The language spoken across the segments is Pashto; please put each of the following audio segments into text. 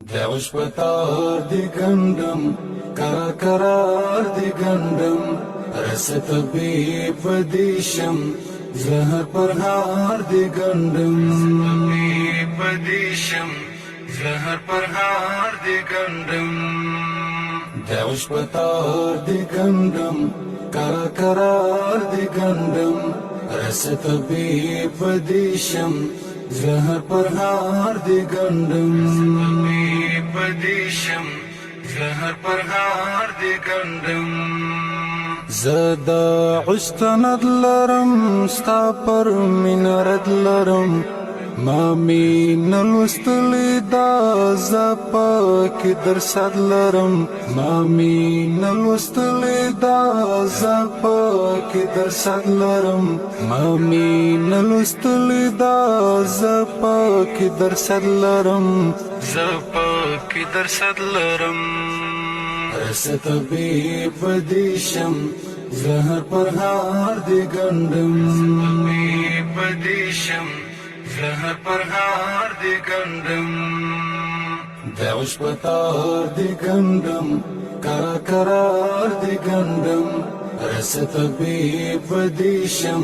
دعوش پتار دی گندم قرار دی گندم رس طبیب دیشم زهر پرهار دی گندم طبیب دیشم زهر پرهار دی گندم دعوش پتار دی گندم قرار دی گندم رس طبیب دیشم زهر پرهار دی گندم طبیب دیشم زهر پرهار دی گندم زدا عشتند لرم ستا پر منرد لرم ما مینل وستلی دا زپا کی درصد لرم ما مینل وستلی دا زپا کی درصد لرم ما مینل وستلی دا زپا کی درصد لرم زپا کی درصد لرم رس طبیب دیشم زهر پرهار دی گندم طبیب دیشم زهر پرهار دی گندم دعوش پتار دی گندم قرار دی گندم رس طبیب دیشم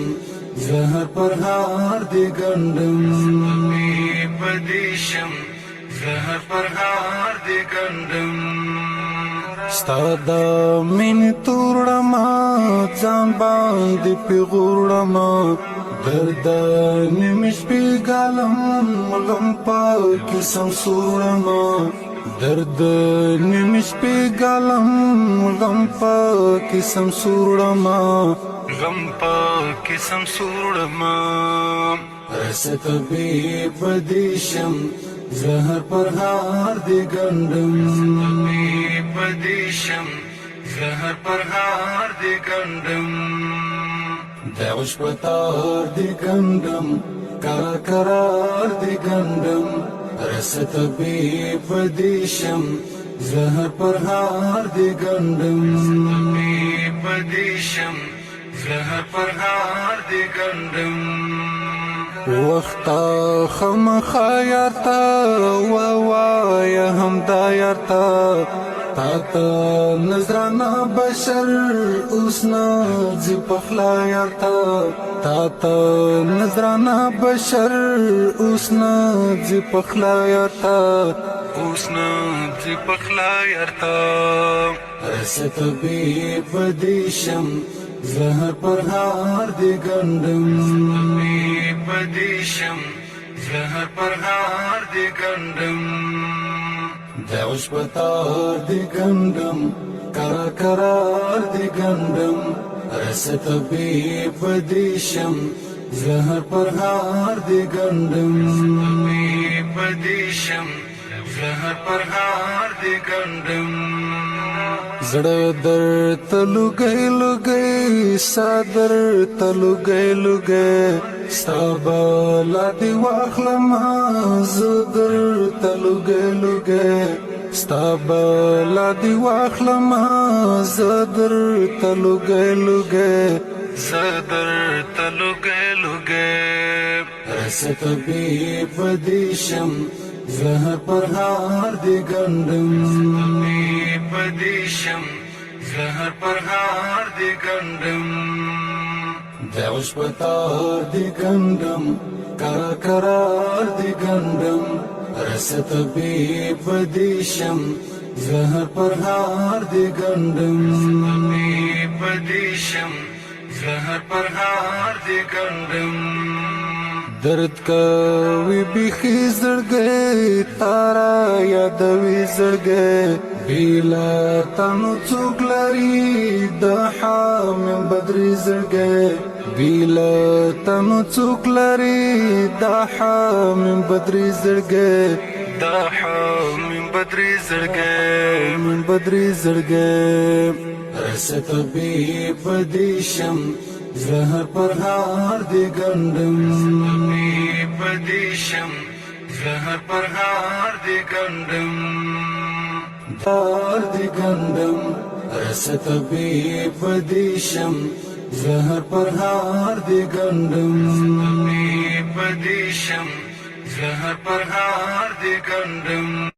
زهر پرهار دی گندم طبیب دیشم زهر پرهار دی گندم ستا دا مینی توړما ځان باندې پیغورما درد نیمش پیګالم غم پاک سمسورما درد نیمش پیګالم غم پاک سمسورما غم پاک سمسورما رس طبیب دیشم زهر پرهار دی گندم طبیب دیشم زهر پرهار دی گندم دعوش پتار دی گندم قرار دی گندم رس طبیب دیشم زهر پرهار دی گندم طبیب دیشم زهر پرهار دی گندم وقتا خمخا یارتا وایا همدا یارتا تا نظرانا بشر اوسنا زی پخلا یارتا تا نظرانا بشر اوسنا زی پخلا یارتا اوسنا زی پخلا یارتا رس طبیب دیشم زهر پرهار دی گندم طبیب دیشم زهر پرهار دی گندم دعوش پتار دی گندم قرار دی گندم رس طبیب دیشم زهر پرهار دی گندم طبیب دیشم زهر پرهار دی گندم زړه در تلوګي لوګي صدر تلوګي لوګي ستابلا دی واخلم زدر تلوګي لوګي ستابلا دی واخلم زدر تلوګي لوګي زدر تلوګي لوګي رس طبیب دیشم زهر پرهار دی گندم طبیب دیشم زهر پرهار دی گندم دعوش پتار دی گندم قرار دی گندم رس طبیب دیشم زهر پرهار دی گندم طبیب دیشم زهر پرهار دی گندم درد کوي بخي زړګي تارا یادوي زړګي بیلا تنو څوک لري د حامم بدري زړګي بیلا تنو څوک لري د حامم بدري زړګي د حامم بدري زړګي من بدري زړګي رس طبیب دیشم زهر پرهار دی گندم طبیب دیشم زهر پرهار دی گندم دار دی گندم رس طبیب دیشم زهر پرهار دی گندم طبیب دیشم زهر پرهار دی گندم